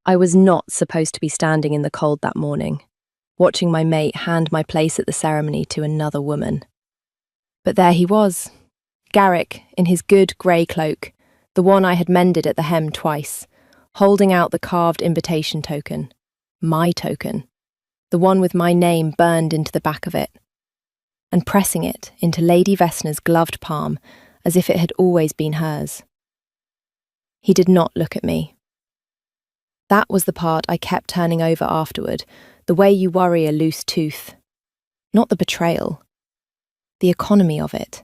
I was not supposed to be standing in the cold that morning, watching my mate hand my place at the ceremony to another woman. But there he was, Garrick, in his good grey cloak, the one I had mended at the hem twice, holding out the carved invitation token, my token, the one with my name burned into the back of it, and pressing it into Lady Vesna's gloved palm as if it had always been hers. He did not look at me. That was the part I kept turning over afterward, the way you worry a loose tooth. Not the betrayal. The economy of it.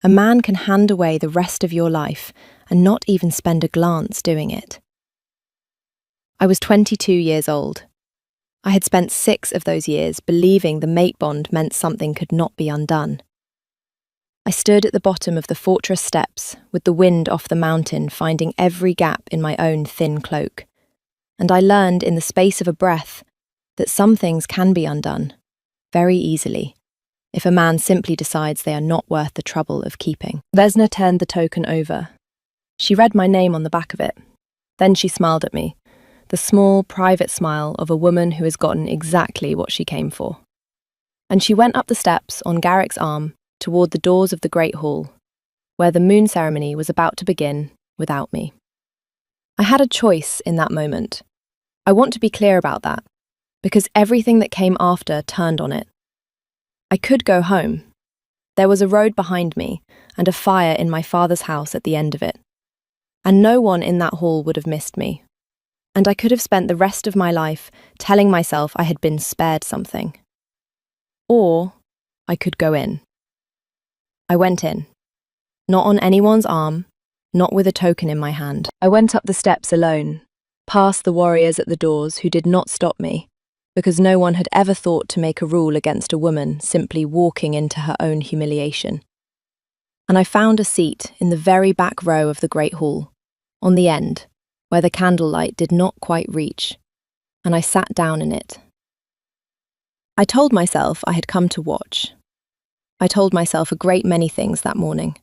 A man can hand away the rest of your life and not even spend a glance doing it. I was 22 years old. I had spent 6 of those years believing the mate bond meant something could not be undone. I stood at the bottom of the fortress steps with the wind off the mountain finding every gap in my own thin cloak, and I learned in the space of a breath that some things can be undone, very easily, if a man simply decides they are not worth the trouble of keeping. Vesna turned the token over. She read my name on the back of it. Then she smiled at me, the small, private smile of a woman who has gotten exactly what she came for. And she went up the steps on Garrick's arm toward the doors of the Great Hall, where the moon ceremony was about to begin without me. I had a choice in that moment. I want to be clear about that, because everything that came after turned on it. I could go home. There was a road behind me and a fire in my father's house at the end of it, and no one in that hall would have missed me. And I could have spent the rest of my life telling myself I had been spared something. Or I could go in. I went in, not on anyone's arm, not with a token in my hand. I went up the steps alone, past the warriors at the doors who did not stop me, because no one had ever thought to make a rule against a woman simply walking into her own humiliation. And I found a seat in the very back row of the Great Hall, on the end, where the candlelight did not quite reach, and I sat down in it. I told myself I had come to watch. I told myself a great many things that morning.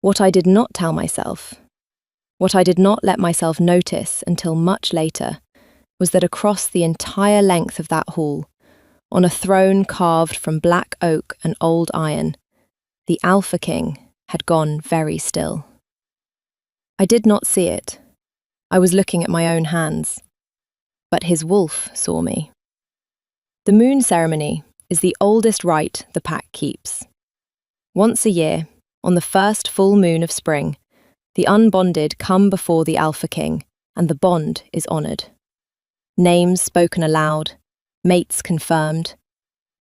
What I did not tell myself, what I did not let myself notice until much later, was that across the entire length of that hall, on a throne carved from black oak and old iron, the Alpha King had gone very still. I did not see it. I was looking at my own hands. But his wolf saw me. The moon ceremony is the oldest rite the pack keeps. Once a year, on the first full moon of spring, the unbonded come before the Alpha King, and the bond is honoured. Names spoken aloud, mates confirmed,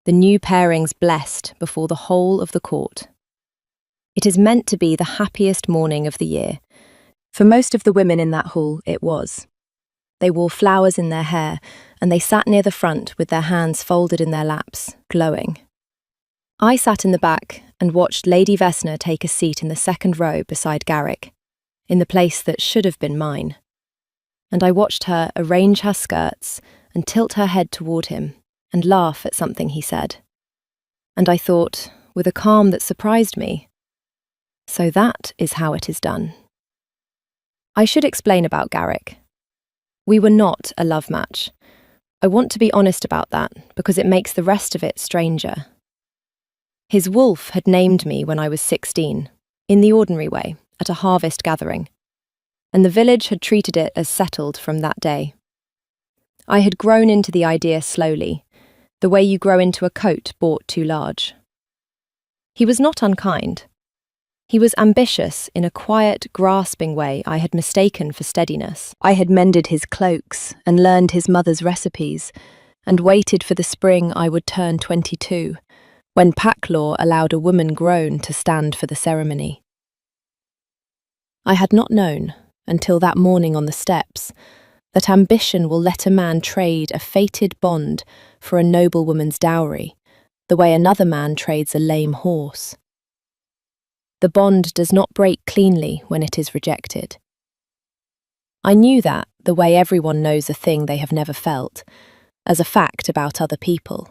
the new pairings blessed before the whole of the court. It is meant to be the happiest morning of the year. For most of the women in that hall, it was. They wore flowers in their hair, and they sat near the front with their hands folded in their laps, glowing. I sat in the back and watched Lady Vesna take a seat in the second row beside Garrick, in the place that should have been mine. And I watched her arrange her skirts and tilt her head toward him and laugh at something he said. And I thought, with a calm that surprised me, so that is how it is done. I should explain about Garrick. We were not a love match. I want to be honest about that because it makes the rest of it stranger. His wolf had named me when I was 16, in the ordinary way, at a harvest gathering, and the village had treated it as settled from that day. I had grown into the idea slowly, the way you grow into a coat bought too large. He was not unkind. He was ambitious in a quiet, grasping way I had mistaken for steadiness. I had mended his cloaks and learned his mother's recipes, and waited for the spring I would turn 22, when pack law allowed a woman grown to stand for the ceremony. I had not known, until that morning on the steps, that ambition will let a man trade a fated bond for a noblewoman's dowry, the way another man trades a lame horse. The bond does not break cleanly when it is rejected. I knew that the way everyone knows a thing they have never felt, as a fact about other people.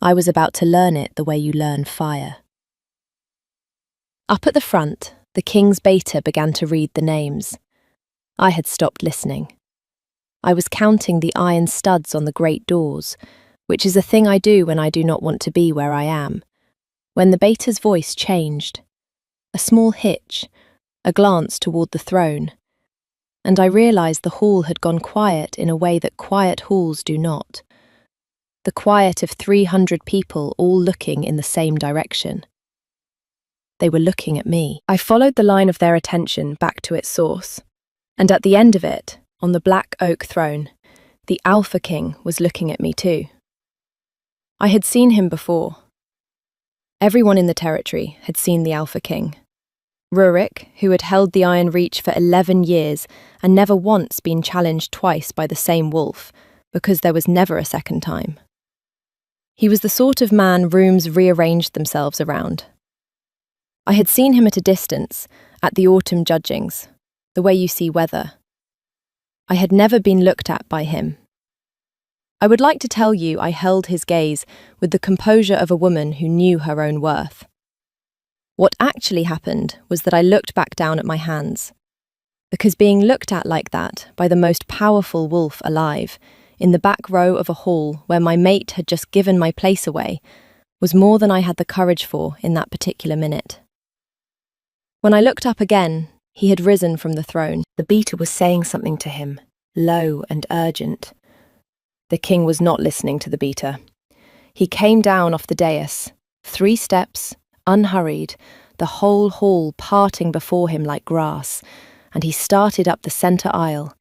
I was about to learn it the way you learn fire. Up at the front, the king's beta began to read the names. I had stopped listening. I was counting the iron studs on the great doors, which is a thing I do when I do not want to be where I am, when the beter's voice changed. A small hitch, a glance toward the throne, and I realised the hall had gone quiet in a way that quiet halls do not. The quiet of 300 people all looking in the same direction. They were looking at me. I followed the line of their attention back to its source, and at the end of it, on the black oak throne, the Alpha King was looking at me too. I had seen him before. Everyone in the territory had seen the Alpha King. Rurik, who had held the Iron Reach for 11 years and never once been challenged twice by the same wolf, because there was never a second time. He was the sort of man rooms rearranged themselves around. I had seen him at a distance, at the autumn judgings, the way you see weather. I had never been looked at by him. I would like to tell you I held his gaze with the composure of a woman who knew her own worth. What actually happened was that I looked back down at my hands, because being looked at like that by the most powerful wolf alive, in the back row of a hall where my mate had just given my place away, was more than I had the courage for in that particular minute. When I looked up again, he had risen from the throne. The beater was saying something to him, low and urgent. The king was not listening to the beater. He came down off the dais, 3 steps, unhurried, the whole hall parting before him like grass, and he started up the centre aisle,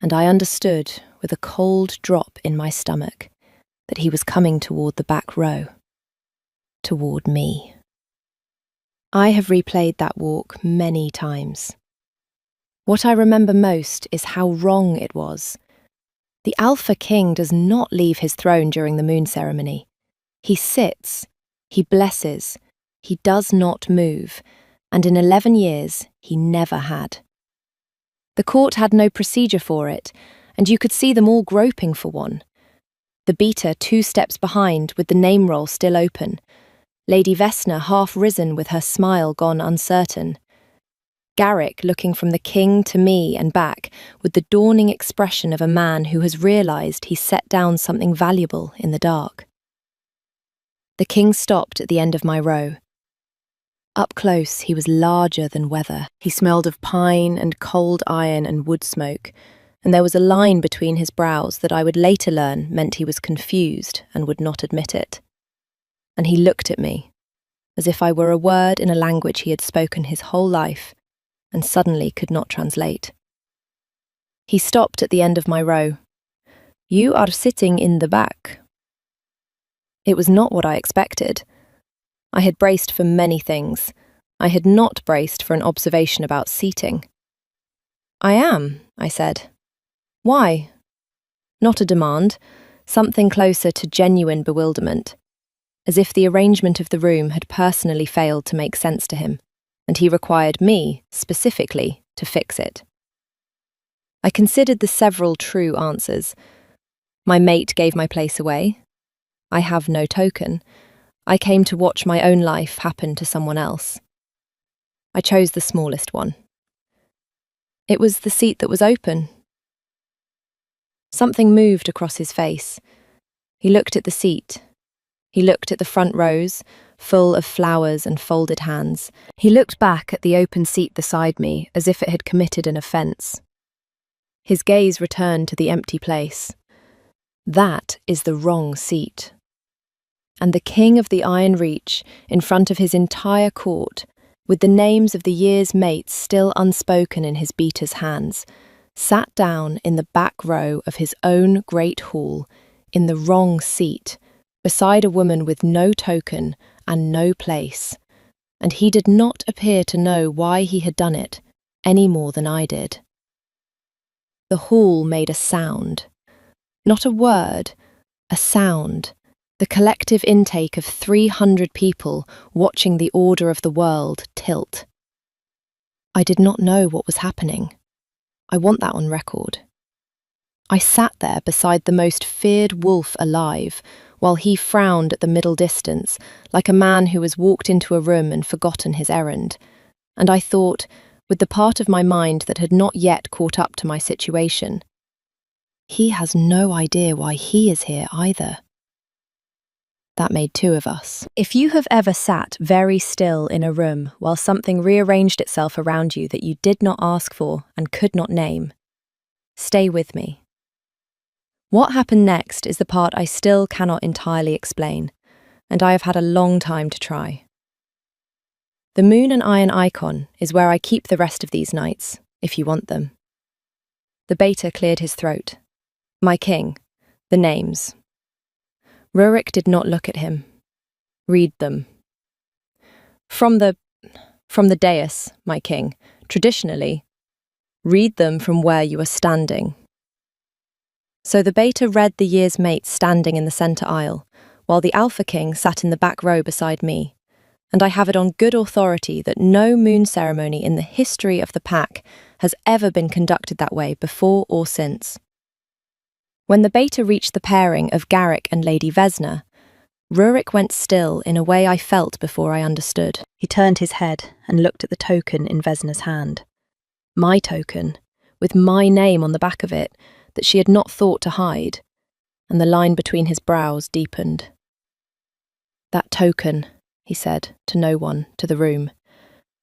and I understood, with a cold drop in my stomach, that he was coming toward the back row. Toward me. I have replayed that walk many times. What I remember most is how wrong it was. The Alpha King does not leave his throne during the moon ceremony. He sits, he blesses, he does not move, and in 11 years he never had. The court had no procedure for it, and you could see them all groping for one. The beater 2 steps behind with the name roll still open, Lady Vesna half risen with her smile gone uncertain. Garrick looking from the king to me and back with the dawning expression of a man who has realised he set down something valuable in the dark. The king stopped at the end of my row. Up close he was larger than weather. He smelled of pine and cold iron and wood smoke, and there was a line between his brows that I would later learn meant he was confused and would not admit it. And he looked at me, as if I were a word in a language he had spoken his whole life, and suddenly could not translate. He stopped at the end of my row. "You are sitting in the back." It was not what I expected. I had braced for many things. I had not braced for an observation about seating. "I am," I said. "Why?" Not a demand, something closer to genuine bewilderment, as if the arrangement of the room had personally failed to make sense to him, and he required me, specifically, to fix it. I considered the several true answers. My mate gave my place away. I have no token. I came to watch my own life happen to someone else. I chose the smallest one. It was the seat that was open. Something moved across his face. He looked at the seat. He looked at the front rows, full of flowers and folded hands. He looked back at the open seat beside me as if it had committed an offence. His gaze returned to the empty place. That is the wrong seat. And the king of the Iron Reach, in front of his entire court, with the names of the year's mates still unspoken in his beater's hands, sat down in the back row of his own great hall, in the wrong seat, beside a woman with no token and no place, and he did not appear to know why he had done it, any more than I did. The hall made a sound. Not a word, a sound, the collective intake of 300 people watching the order of the world tilt. I did not know what was happening. I want that on record. I sat there beside the most feared wolf alive, while he frowned at the middle distance, like a man who has walked into a room and forgotten his errand. And I thought, with the part of my mind that had not yet caught up to my situation. He has no idea why he is here either. That made two of us. If you have ever sat very still in a room while something rearranged itself around you that you did not ask for and could not name, stay with me. What happened next is the part I still cannot entirely explain, and I have had a long time to try. The moon and iron icon is where I keep the rest of these nights, if you want them. The beta cleared his throat. My king, the names. Rurik did not look at him. Read them. From the dais, my king, traditionally, read them from where you are standing. So the beta read the year's mate standing in the centre aisle, while the alpha king sat in the back row beside me, and I have it on good authority that no moon ceremony in the history of the pack has ever been conducted that way before or since. When the beta reached the pairing of Garrick and Lady Vesna, Rurik went still in a way I felt before I understood. He turned his head and looked at the token in Vesna's hand. My token, with my name on the back of it, that she had not thought to hide, and the line between his brows deepened. That token, he said, to no one, to the room.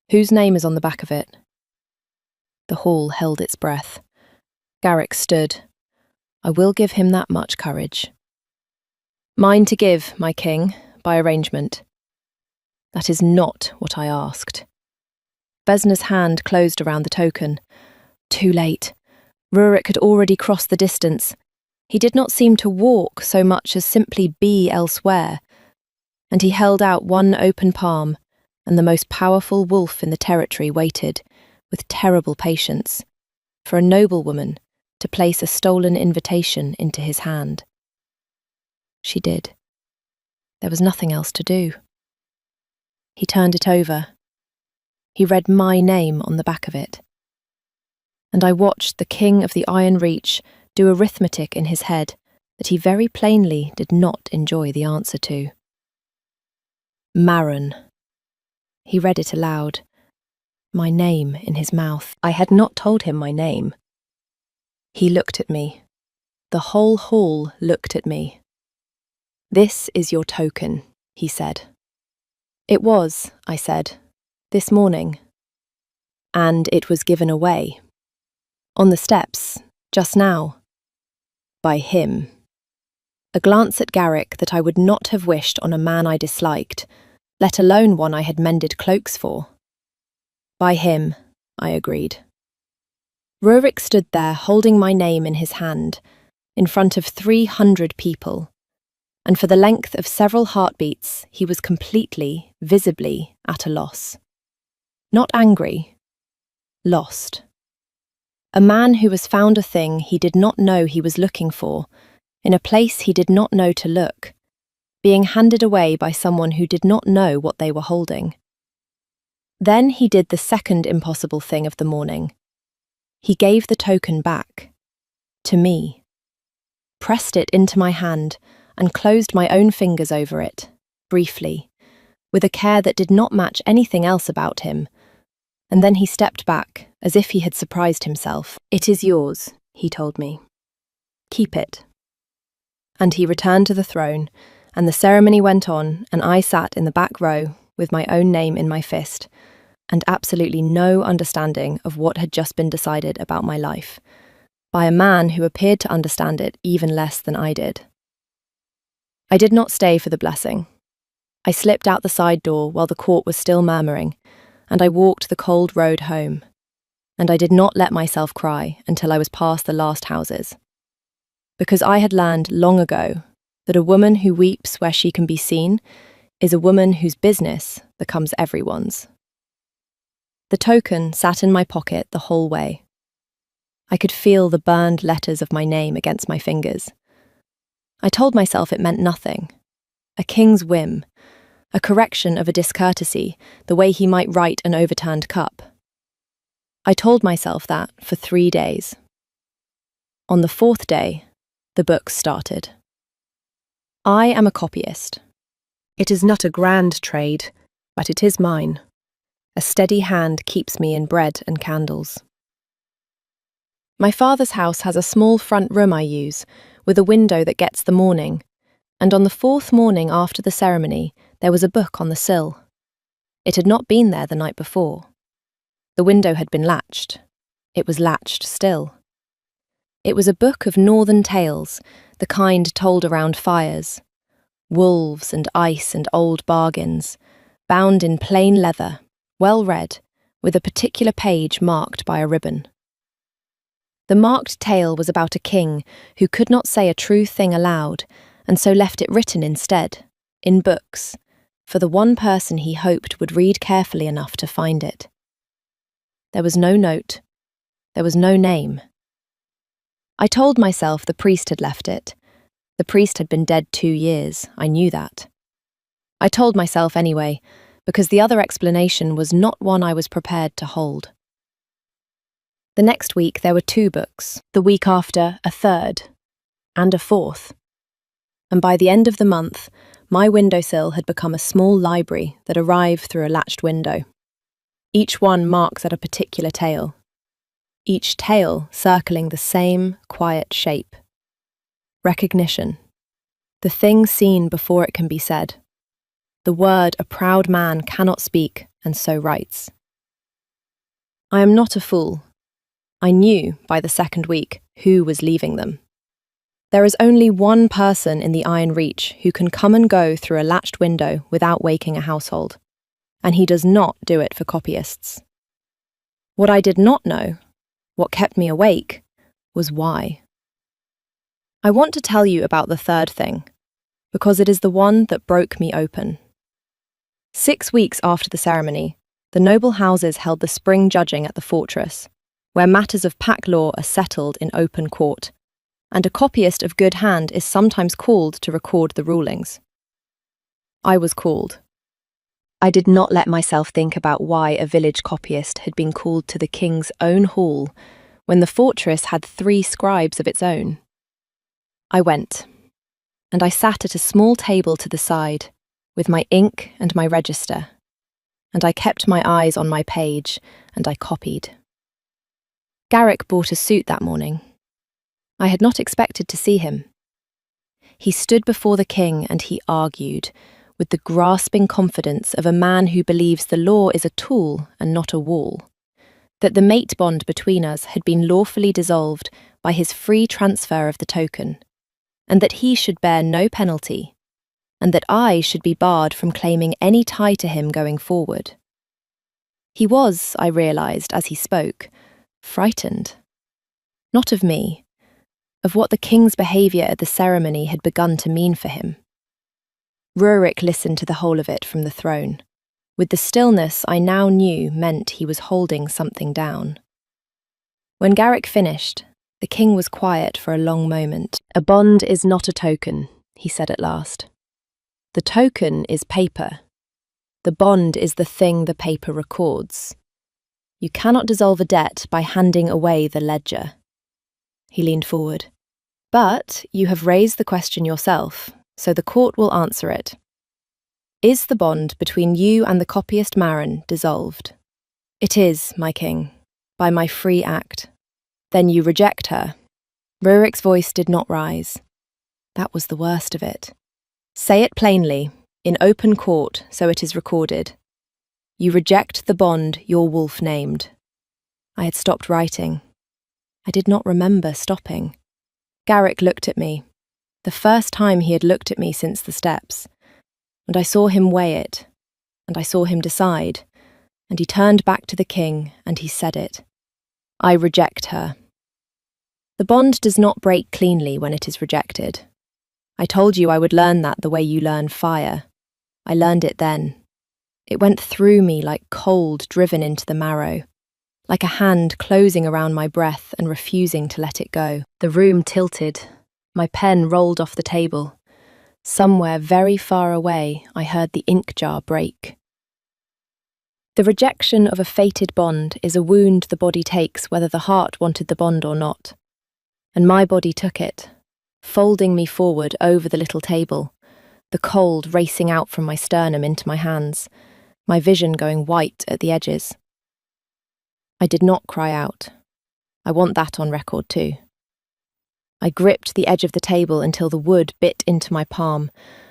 Whose name is on the back of it? The hall held its breath. Garrick stood. I will give him that much courage. Mine to give, my king, by arrangement. That is not what I asked. Vesna's hand closed around the token. Too late. Rurik had already crossed the distance. He did not seem to walk so much as simply be elsewhere, and he held out one open palm, and the most powerful wolf in the territory waited, with terrible patience, for a noblewoman to place a stolen invitation into his hand. She did. There was nothing else to do. He turned it over. He read my name on the back of it. And I watched the King of the Iron Reach do arithmetic in his head that he very plainly did not enjoy the answer to. Maron. He read it aloud. My name in his mouth. I had not told him my name. He looked at me. The whole hall looked at me. This is your token, he said. It was, I said, this morning. And it was given away. On the steps, just now. By him. A glance at Garrick that I would not have wished on a man I disliked, let alone one I had mended cloaks for. By him, I agreed. Rurik stood there holding my name in his hand, in front of 300 people, and for the length of several heartbeats he was completely, visibly at a loss. Not angry. Lost. A man who has found a thing he did not know he was looking for, in a place he did not know to look, being handed away by someone who did not know what they were holding. Then he did the second impossible thing of the morning. He gave the token back. To me. Pressed it into my hand and closed my own fingers over it, briefly, with a care that did not match anything else about him, and then he stepped back, as if he had surprised himself. It is yours, he told me. Keep it. And he returned to the throne, and the ceremony went on, and I sat in the back row with my own name in my fist, and absolutely no understanding of what had just been decided about my life, by a man who appeared to understand it even less than I did. I did not stay for the blessing. I slipped out the side door while the court was still murmuring, and I walked the cold road home, and I did not let myself cry until I was past the last houses, because I had learned long ago that a woman who weeps where she can be seen is a woman whose business becomes everyone's. The token sat in my pocket the whole way. I could feel the burned letters of my name against my fingers. I told myself it meant nothing. A king's whim, a correction of a discourtesy, the way he might write an overturned cup. I told myself that for 3 days. On the 4th day, the book started. I am a copyist. It is not a grand trade, but it is mine. A steady hand keeps me in bread and candles. My father's house has a small front room I use, with a window that gets the morning, and on the fourth morning after the ceremony, there was a book on the sill. It had not been there the night before. The window had been latched. It was latched still. It was a book of northern tales, the kind told around fires. Wolves and ice and old bargains, bound in plain leather, well read, with a particular page marked by a ribbon. The marked tale was about a king who could not say a true thing aloud, and so left it written instead, in books, for the one person he hoped would read carefully enough to find it. There was no note. There was no name. I told myself the priest had left it. The priest had been dead 2 years, I knew that. I told myself anyway, because the other explanation was not one I was prepared to hold. The next week there were 2 books, the week after a 3rd, and a 4th. And by the end of the month, my windowsill had become a small library that arrived through a latched window. Each one marks at a particular tale. Each tale circling the same quiet shape. Recognition. The thing seen before it can be said. The word a proud man cannot speak and so writes. I am not a fool. I knew, by the 2nd week, who was leaving them. There is only one person in the Iron Reach who can come and go through a latched window without waking a household, and he does not do it for copyists. What I did not know, what kept me awake, was why. I want to tell you about the 3rd thing, because it is the one that broke me open. 6 weeks after the ceremony, the noble houses held the spring judging at the fortress, where matters of pack law are settled in open court, and a copyist of good hand is sometimes called to record the rulings. I was called. I did not let myself think about why a village copyist had been called to the king's own hall when the fortress had 3 scribes of its own. I went, and I sat at a small table to the side, with my ink and my register, and I kept my eyes on my page, and I copied. Garrick bought a suit that morning. I had not expected to see him. He stood before the king and he argued, with the grasping confidence of a man who believes the law is a tool and not a wall, that the mate bond between us had been lawfully dissolved by his free transfer of the token, and that he should bear no penalty, and that I should be barred from claiming any tie to him going forward. He was, I realised as he spoke, frightened. Not of me, of what the king's behaviour at the ceremony had begun to mean for him. Rurik listened to the whole of it from the throne, with the stillness I now knew meant he was holding something down. When Garrick finished, the king was quiet for a long moment. A bond is not a token, he said at last. The token is paper. The bond is the thing the paper records. You cannot dissolve a debt by handing away the ledger. He leaned forward. But you have raised the question yourself, so the court will answer it. Is the bond between you and the copyist Marin dissolved? It is, my king, by my free act. Then you reject her. Rurik's voice did not rise. That was the worst of it. Say it plainly, in open court, so it is recorded. You reject the bond your wolf named. I had stopped writing. I did not remember stopping. Garrick looked at me, the first time he had looked at me since the steps, and I saw him weigh it, and I saw him decide, and he turned back to the king, and he said it. I reject her. The bond does not break cleanly when it is rejected. I told you I would learn that the way you learn fire. I learned it then. It went through me like cold driven into the marrow, like a hand closing around my breath and refusing to let it go. The room tilted. My pen rolled off the table. Somewhere very far away, I heard the ink jar break. The rejection of a fated bond is a wound the body takes whether the heart wanted the bond or not. And my body took it, folding me forward over the little table, the cold racing out from my sternum into my hands, my vision going white at the edges. I did not cry out. I want that on record too. I gripped the edge of the table until the wood bit into my palm,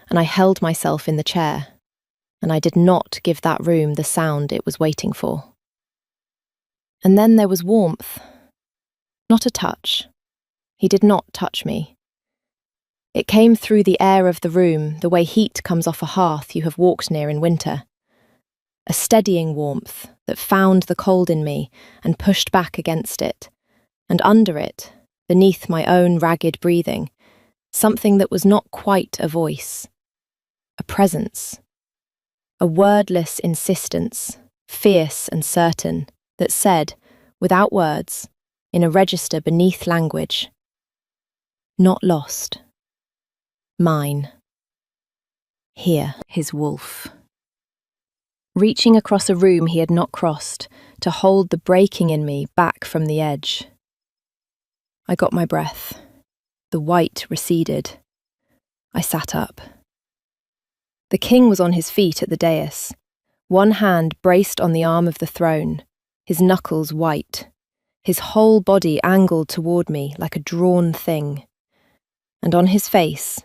and I held myself in the chair, and I did not give that room the sound it was waiting for. And then there was warmth. Not a touch. He did not touch me. It came through the air of the room, the way heat comes off a hearth you have walked near in winter. A steadying warmth that found the cold in me and pushed back against it, and under it, beneath my own ragged breathing, something that was not quite a voice. A presence. A wordless insistence, fierce and certain, that said, without words, in a register beneath language, "Not lost. Mine." Here, his wolf. Reaching across a room he had not crossed, to hold the breaking in me back from the edge. I got my breath. The white receded. I sat up. The king was on his feet at the dais, one hand braced on the arm of the throne, his knuckles white, his whole body angled toward me like a drawn thing. And on his face,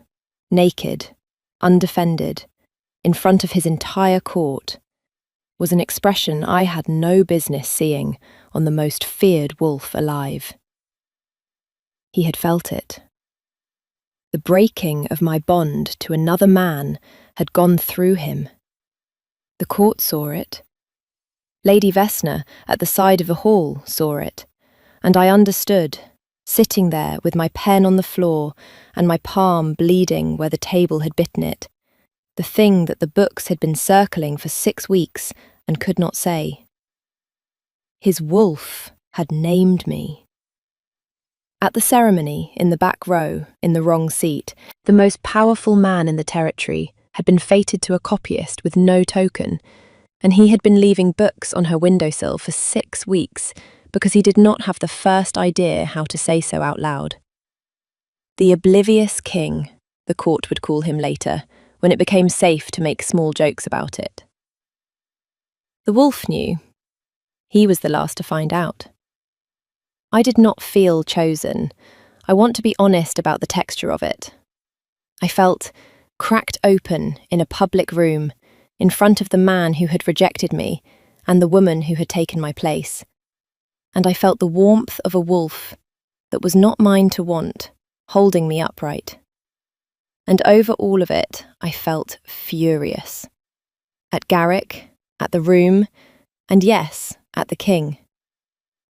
naked, undefended, in front of his entire court, was an expression I had no business seeing on the most feared wolf alive. He had felt it. The breaking of my bond to another man had gone through him. The court saw it. Lady Vesna, at the side of the hall, saw it, and I understood, sitting there with my pen on the floor and my palm bleeding where the table had bitten it, the thing that the books had been circling for 6 weeks and could not say. His wolf had named me. At the ceremony, in the back row, in the wrong seat, the most powerful man in the territory had been fated to a copyist with no token, and he had been leaving books on her windowsill for 6 weeks because he did not have the first idea how to say so out loud. The oblivious king, the court would call him later, when it became safe to make small jokes about it. The wolf knew. He was the last to find out. I did not feel chosen. I want to be honest about the texture of it. I felt cracked open in a public room, in front of the man who had rejected me and the woman who had taken my place. And I felt the warmth of a wolf that was not mine to want, holding me upright. And over all of it, I felt furious. At Garrick, at the room, and yes, at the king.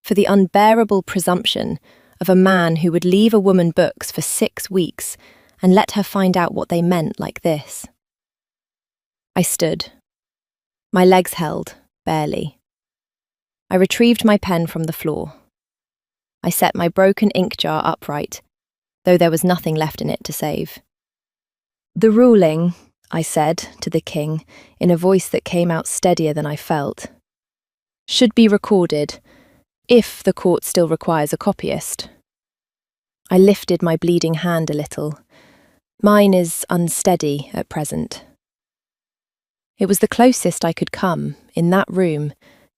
For the unbearable presumption of a man who would leave a woman books for 6 weeks and let her find out what they meant like this. I stood. My legs held, barely. I retrieved my pen from the floor. I set my broken ink jar upright, though there was nothing left in it to save. "The ruling," I said to the king, in a voice that came out steadier than I felt, "should be recorded, if the court still requires a copyist." I lifted my bleeding hand a little. Mine is unsteady at present. It was the closest I could come, in that room,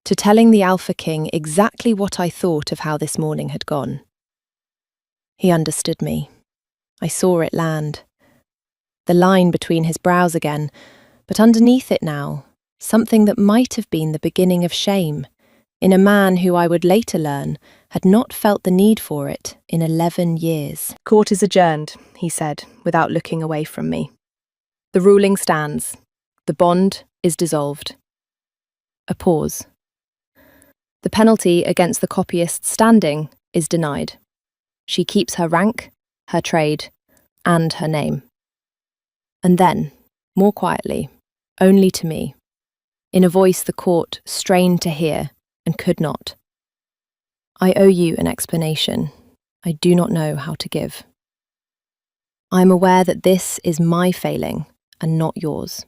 to telling the Alpha King exactly what I thought of how this morning had gone. He understood me. I saw it land. The line between his brows again, but underneath it now, something that might have been the beginning of shame, in a man who I would later learn had not felt the need for it in 11 years. "Court is adjourned," he said, without looking away from me. "The ruling stands. The bond is dissolved." A pause. "The penalty against the copyist standing is denied. She keeps her rank, her trade, and her name." And then, more quietly, only to me, in a voice the court strained to hear and could not, "I owe you an explanation I do not know how to give. I am aware that this is my failing and not yours."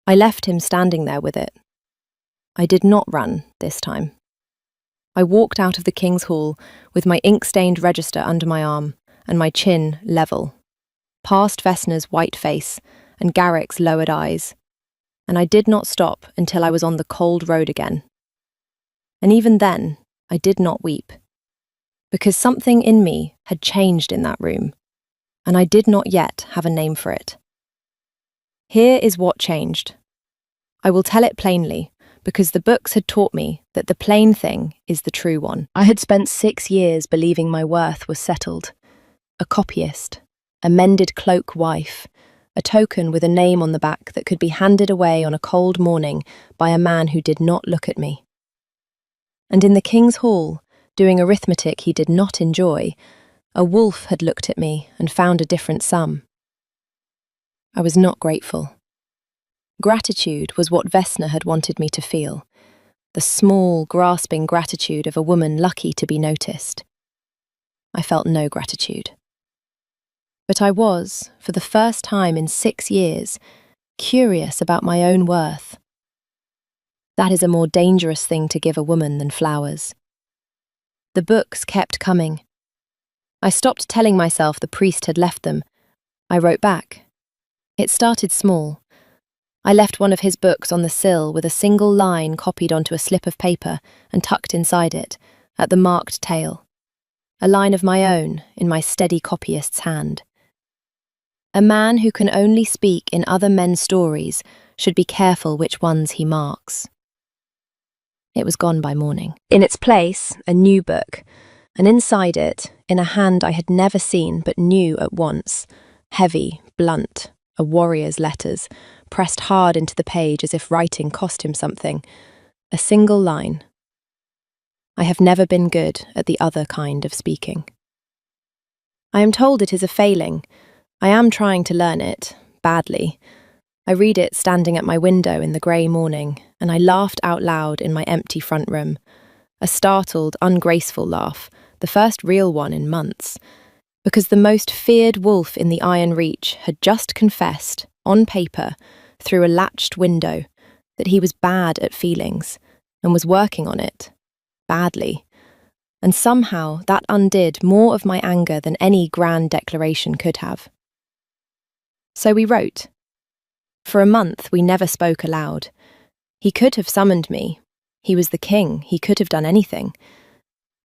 I left him standing there with it. I did not run this time. I walked out of the King's Hall with my ink-stained register under my arm and my chin level, past Vesna's white face and Garrick's lowered eyes, and I did not stop until I was on the cold road again. And even then, I did not weep, because something in me had changed in that room, and I did not yet have a name for it. Here is what changed. I will tell it plainly, because the books had taught me that the plain thing is the true one. I had spent 6 years believing my worth was settled. A copyist, a mended cloak wife, a token with a name on the back that could be handed away on a cold morning by a man who did not look at me. And in the king's hall, doing arithmetic he did not enjoy, a wolf had looked at me and found a different sum. I was not grateful. Gratitude was what Vesna had wanted me to feel, the small, grasping gratitude of a woman lucky to be noticed. I felt no gratitude. But I was, for the first time in 6 years, curious about my own worth. That is a more dangerous thing to give a woman than flowers. The books kept coming. I stopped telling myself the priest had left them. I wrote back. It started small. I left one of his books on the sill with a single line copied onto a slip of paper and tucked inside it, at the marked tail. A line of my own in my steady copyist's hand. A man who can only speak in other men's stories should be careful which ones he marks. It was gone by morning. In its place, a new book, and inside it, in a hand I had never seen but knew at once, heavy, blunt, a warrior's letters, pressed hard into the page as if writing cost him something, a single line. I have never been good at the other kind of speaking. I am told it is a failing. I am trying to learn it, badly. I read it standing at my window in the grey morning, and I laughed out loud in my empty front room. A startled, ungraceful laugh, the first real one in months, because the most feared wolf in the Iron Reach had just confessed, on paper, through a latched window, that he was bad at feelings, and was working on it, badly. And somehow that undid more of my anger than any grand declaration could have. So we wrote. For a month we never spoke aloud. He could have summoned me. He was the king, he could have done anything.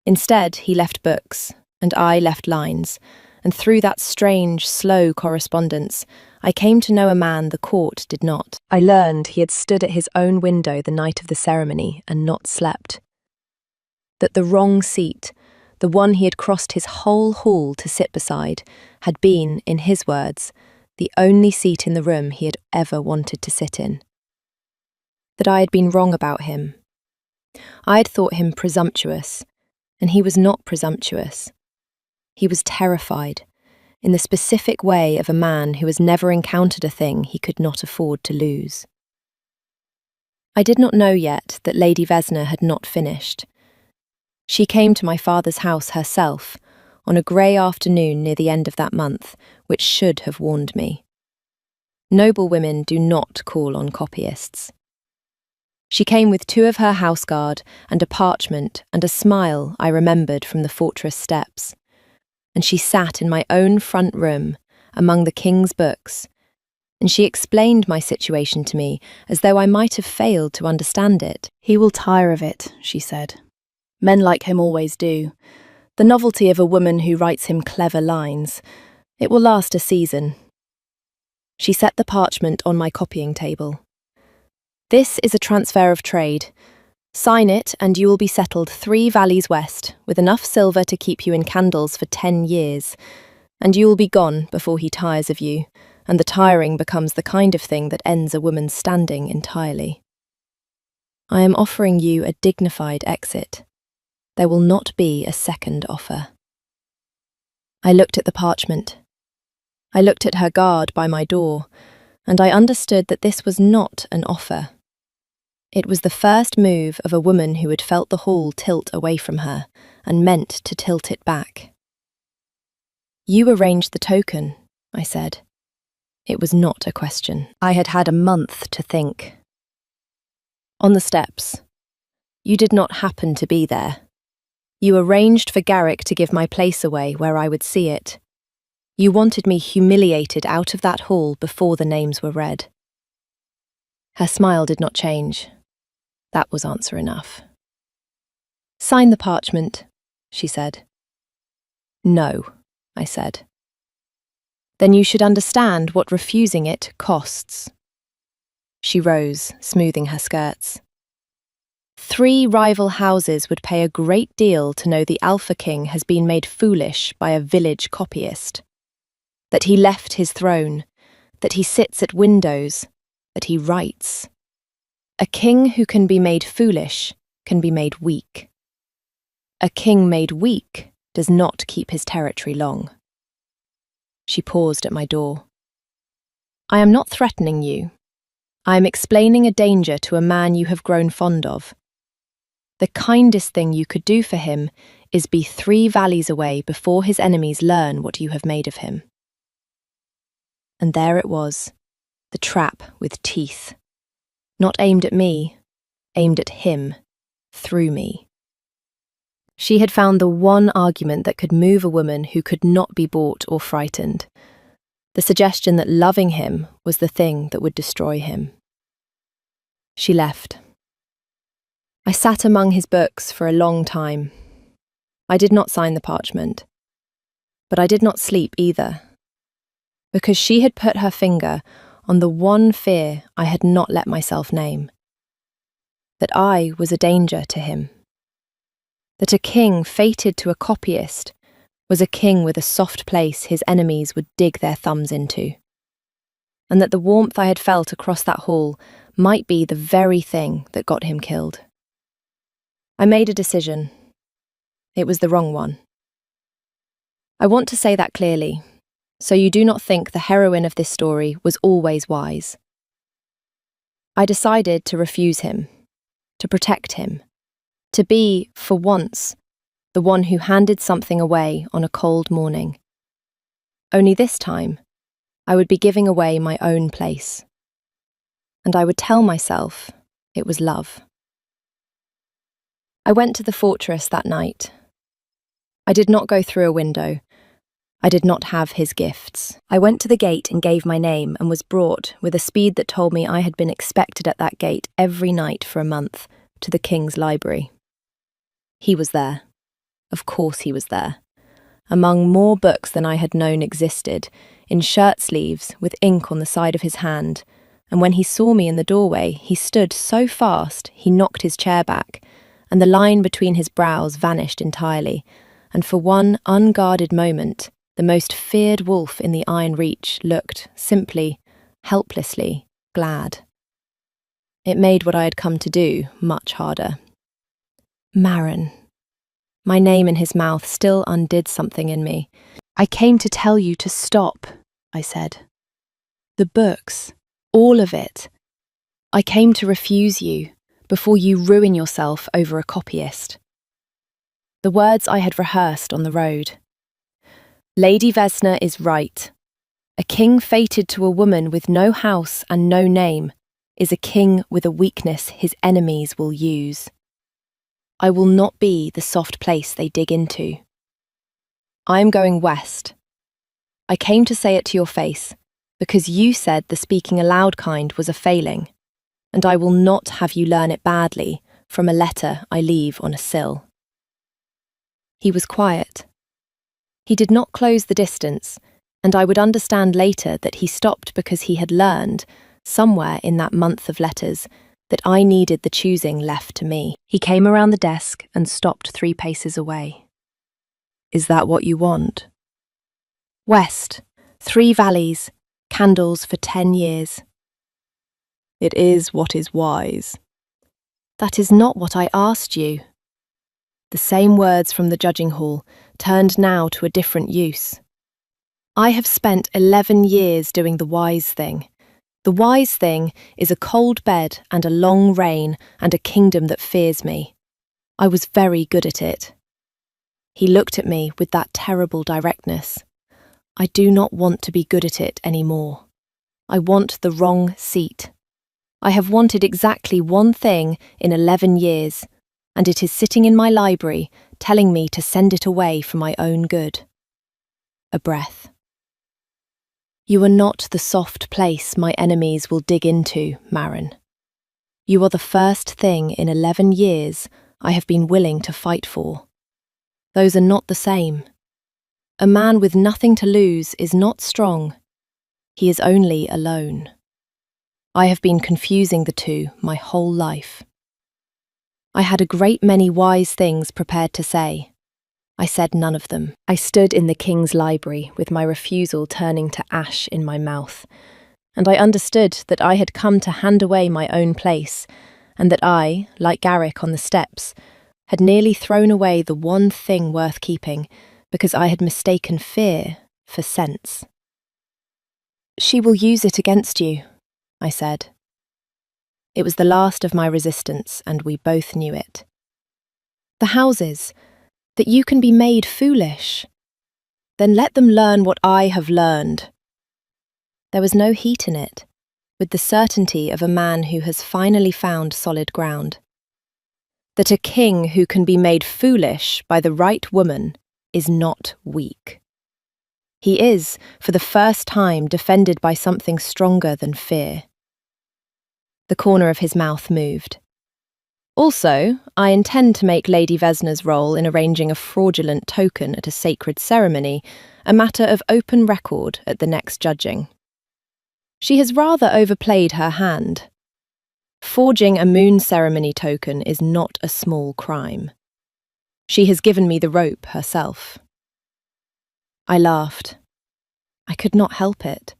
Instead, he left books, and I left lines, and through that strange, slow correspondence, I came to know a man the court did not. I learned he had stood at his own window the night of the ceremony and not slept. That the wrong seat, the one he had crossed his whole hall to sit beside, had been, in his words, the only seat in the room he had ever wanted to sit in. That I had been wrong about him. I had thought him presumptuous, and he was not presumptuous. He was terrified, in the specific way of a man who has never encountered a thing he could not afford to lose. I did not know yet that Lady Vesna had not finished. She came to my father's house herself, on a grey afternoon near the end of that month, which should have warned me. Noble women do not call on copyists. She came with 2 of her houseguard and a parchment and a smile I remembered from the fortress steps. And she sat in my own front room, among the king's books, and she explained my situation to me as though I might have failed to understand it. He will tire of it, she said. Men like him always do. The novelty of a woman who writes him clever lines. It will last a season. She set the parchment on my copying table. This is a transfer of trade. Sign it and you will be settled 3 valleys west, with enough silver to keep you in candles for 10 years. And you will be gone before he tires of you, and the tiring becomes the kind of thing that ends a woman's standing entirely. I am offering you a dignified exit. There will not be a second offer. I looked at the parchment. I looked at her guard by my door, and I understood that this was not an offer. It was the first move of a woman who had felt the hall tilt away from her, and meant to tilt it back. You arranged the token, I said. It was not a question. I had had a month to think. On the steps. You did not happen to be there. You arranged for Garrick to give my place away where I would see it. You wanted me humiliated out of that hall before the names were read. Her smile did not change. That was answer enough. "Sign the parchment," she said. "No," I said. "Then you should understand what refusing it costs." She rose, smoothing her skirts. 3 rival houses would pay a great deal to know the Alpha King has been made foolish by a village copyist. That he left his throne, that he sits at windows, that he writes. A king who can be made foolish can be made weak. A king made weak does not keep his territory long. She paused at my door. "I am not threatening you. I am explaining a danger to a man you have grown fond of. The kindest thing you could do for him is be 3 valleys away before his enemies learn what you have made of him." And there it was, the trap with teeth. Not aimed at me, aimed at him, through me. She had found the one argument that could move a woman who could not be bought or frightened. The suggestion that loving him was the thing that would destroy him. She left. I sat among his books for a long time. I did not sign the parchment. But I did not sleep either. Because she had put her finger on the one fear I had not let myself name. That I was a danger to him. That a king fated to a copyist was a king with a soft place his enemies would dig their thumbs into. And that the warmth I had felt across that hall might be the very thing that got him killed. I made a decision. It was the wrong one. I want to say that clearly, so you do not think the heroine of this story was always wise. I decided to refuse him, to protect him, to be, for once, the one who handed something away on a cold morning. Only this time, I would be giving away my own place. And I would tell myself it was love. I went to the fortress that night. I did not go through a window. I did not have his gifts. I went to the gate and gave my name and was brought, with a speed that told me I had been expected at that gate every night for a month, to the king's library. He was there. Of course he was there. Among more books than I had known existed, in shirt sleeves, with ink on the side of his hand, and when he saw me in the doorway, he stood so fast he knocked his chair back, and the line between his brows vanished entirely, and for one unguarded moment, the most feared wolf in the Iron Reach looked, simply, helplessly, glad. It made what I had come to do much harder. Marin. My name in his mouth still undid something in me. "I came to tell you to stop," I said. "The books, all of it. I came to refuse you, before you ruin yourself over a copyist." The words I had rehearsed on the road. Lady Vesna is right. A king fated to a woman with no house and no name is a king with a weakness his enemies will use. I will not be the soft place they dig into. I am going west. I came to say it to your face, because you said the speaking aloud kind was a failing, and I will not have you learn it badly from a letter I leave on a sill. He was quiet. He did not close the distance, and I would understand later that he stopped because he had learned, somewhere in that month of letters, that I needed the choosing left to me. He came around the desk and stopped 3 paces away. "Is that what you want?" "West, 3 valleys, candles for 10 years. "It is what is wise." "That is not what I asked you." The same words from the judging hall, turned now to a different use. "I have spent 11 years doing the wise thing. The wise thing is a cold bed and a long reign and a kingdom that fears me. I was very good at it." He looked at me with that terrible directness. "I do not want to be good at it anymore. I want the wrong seat. I have wanted exactly one thing in 11 years, and it is sitting in my library telling me to send it away for my own good." A breath. "You are not the soft place my enemies will dig into, Marin." You are the first thing in 11 years I have been willing to fight for. Those are not the same. A man with nothing to lose is not strong. He is only alone. I have been confusing the two my whole life. I had a great many wise things prepared to say. I said none of them. I stood in the king's library with my refusal turning to ash in my mouth, and I understood that I had come to hand away my own place, and that I, like Garrick on the steps, had nearly thrown away the one thing worth keeping because I had mistaken fear for sense. She will use it against you, I said. It was the last of my resistance, and we both knew it. The houses, that you can be made foolish. Then let them learn what I have learned. There was no heat in it, with the certainty of a man who has finally found solid ground. That a king who can be made foolish by the right woman is not weak. He is, for the first time, defended by something stronger than fear. The corner of his mouth moved. Also, I intend to make Lady Vesna's role in arranging a fraudulent token at a sacred ceremony a matter of open record at the next judging. She has rather overplayed her hand. Forging a moon ceremony token is not a small crime. She has given me the rope herself. I laughed. I could not help it.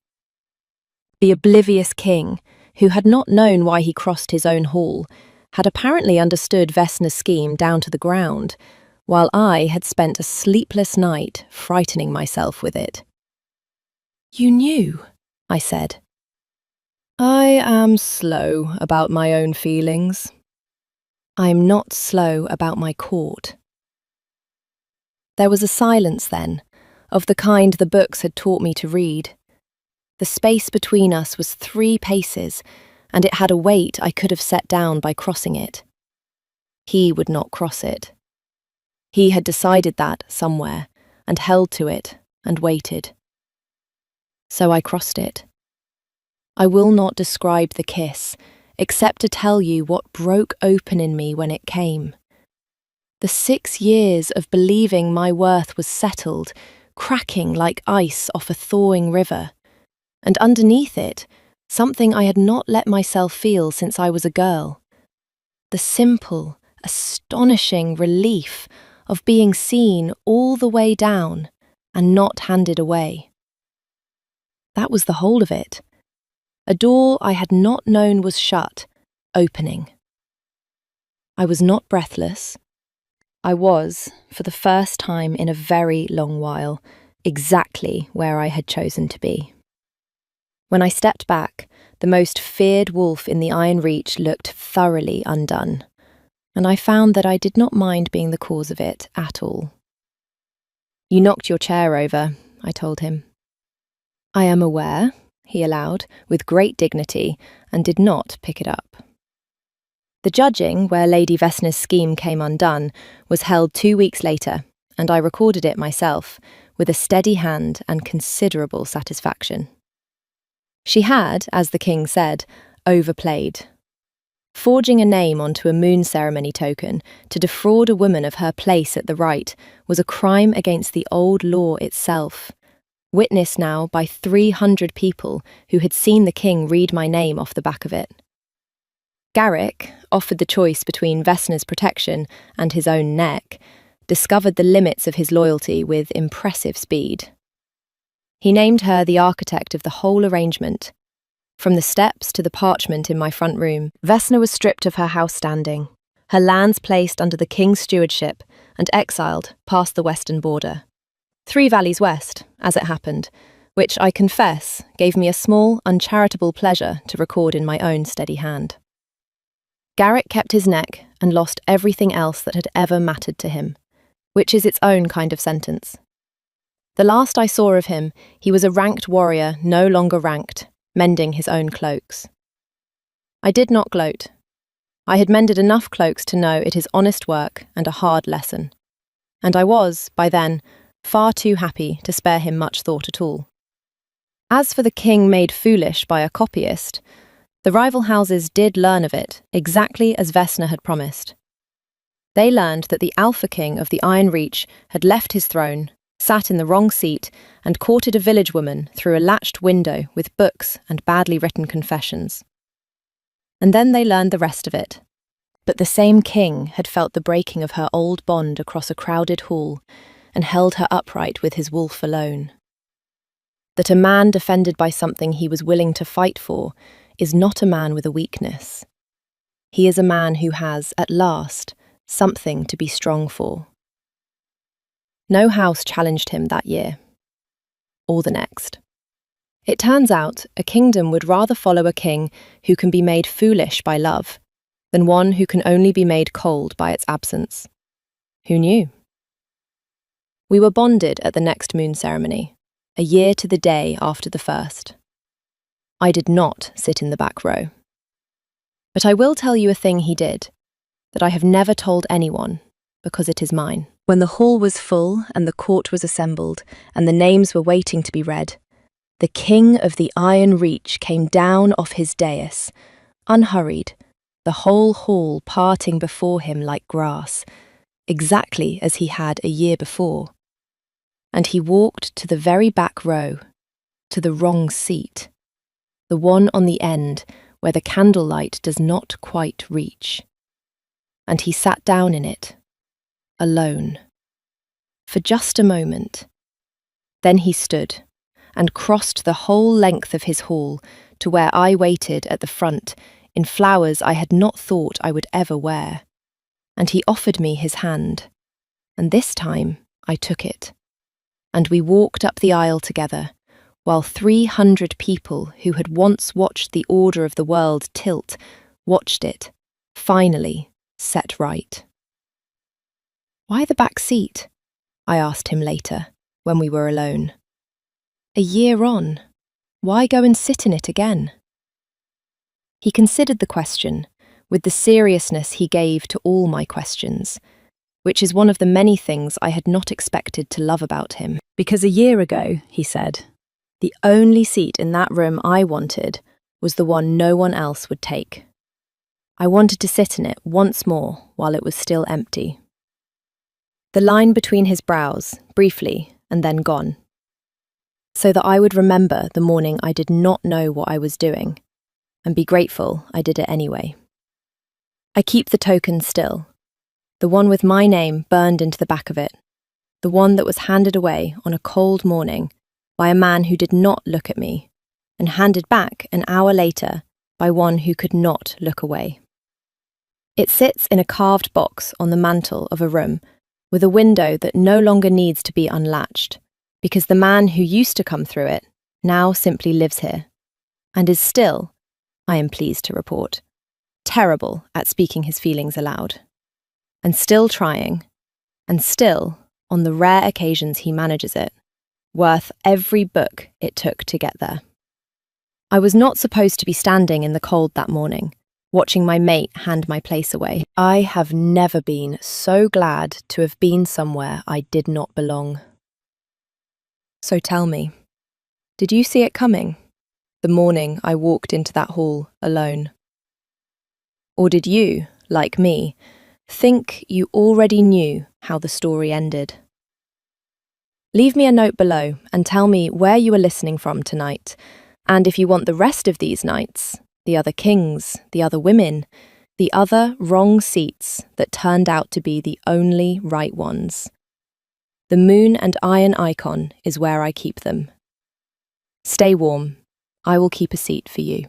The oblivious king, who had not known why he crossed his own hall, had apparently understood Vesna's scheme down to the ground, while I had spent a sleepless night frightening myself with it. You knew, I said. I am slow about my own feelings. I am not slow about my court. There was a silence then, of the kind the books had taught me to read. The space between us was 3 paces, and it had a weight I could have set down by crossing it. He would not cross it. He had decided that somewhere, and held to it, and waited. So I crossed it. I will not describe the kiss, except to tell you what broke open in me when it came. The 6 years of believing my worth was settled, cracking like ice off a thawing river, and underneath it, something I had not let myself feel since I was a girl. The simple, astonishing relief of being seen all the way down and not handed away. That was the whole of it. A door I had not known was shut, opening. I was not breathless. I was, for the first time in a very long while, exactly where I had chosen to be. When I stepped back, the most feared wolf in the Iron Reach looked thoroughly undone, and I found that I did not mind being the cause of it at all. You knocked your chair over, I told him. I am aware, he allowed, with great dignity, and did not pick it up. The judging, where Lady Vesna's scheme came undone, was held 2 weeks later, and I recorded it myself, with a steady hand and considerable satisfaction. She had, as the king said, overplayed. Forging a name onto a moon ceremony token to defraud a woman of her place at the rite was a crime against the old law itself, witnessed now by 300 people who had seen the king read my name off the back of it. Garrick, offered the choice between Vesna's protection and his own neck, discovered the limits of his loyalty with impressive speed. He named her the architect of the whole arrangement. From the steps to the parchment in my front room, Vesna was stripped of her house standing, her lands placed under the king's stewardship, and exiled past the western border. 3 valleys west, as it happened, which I confess gave me a small, uncharitable pleasure to record in my own steady hand. Garrick kept his neck and lost everything else that had ever mattered to him, which is its own kind of sentence. The last I saw of him, he was a ranked warrior no longer ranked, mending his own cloaks. I did not gloat. I had mended enough cloaks to know it is honest work and a hard lesson, and I was, by then, far too happy to spare him much thought at all. As for the king made foolish by a copyist, The rival houses did learn of it, exactly as Vesna had promised. They learned that the Alpha King of the Iron Reach had left his throne, sat in the wrong seat, and courted a village woman through a latched window with books and badly written confessions. And then they learned the rest of it. But the same king had felt the breaking of her old bond across a crowded hall and held her upright with his wolf alone. That a man defended by something he was willing to fight for is not a man with a weakness. He is a man who has, at last, something to be strong for. No house challenged him that year, or the next. It turns out a kingdom would rather follow a king who can be made foolish by love than one who can only be made cold by its absence. Who knew? We were bonded at the next moon ceremony, a year to the day after the first. I did not sit in the back row. But I will tell you a thing he did, that I have never told anyone, because it is mine. When the hall was full and the court was assembled, and the names were waiting to be read, the King of the Iron Reach came down off his dais, unhurried, the whole hall parting before him like grass, exactly as he had a year before. And he walked to the very back row, to the wrong seat, the one on the end where the candlelight does not quite reach. And he sat down in it, alone, for just a moment. Then he stood and crossed the whole length of his hall to where I waited at the front in flowers I had not thought I would ever wear. And he offered me his hand, and this time I took it. And we walked up the aisle together, while 300 people who had once watched the order of the world tilt, watched it, finally, set right. Why the back seat? I asked him later, when we were alone. A year on, why go and sit in it again? He considered the question, with the seriousness he gave to all my questions, which is one of the many things I had not expected to love about him. Because a year ago, he said, the only seat in that room I wanted was the one no one else would take. I wanted to sit in it once more while it was still empty. The line between his brows, briefly, and then gone. So that I would remember the morning I did not know what I was doing, and be grateful I did it anyway. I keep the token still, the one with my name burned into the back of it, the one that was handed away on a cold morning by a man who did not look at me, and handed back an hour later by one who could not look away. It sits in a carved box on the mantel of a room with a window that no longer needs to be unlatched, because the man who used to come through it now simply lives here, and is still, I am pleased to report, terrible at speaking his feelings aloud, and still trying, and still, on the rare occasions he manages it, worth every book it took to get there. I was not supposed to be standing in the cold that morning, watching my mate hand my place away. I have never been so glad to have been somewhere I did not belong. So tell me, did you see it coming, the morning I walked into that hall alone? Or did you, like me, think you already knew how the story ended? Leave me a note below and tell me where you are listening from tonight, and if you want the rest of these nights, the other kings, the other women, the other wrong seats that turned out to be the only right ones. The moon and iron icon is where I keep them. Stay warm. I will keep a seat for you.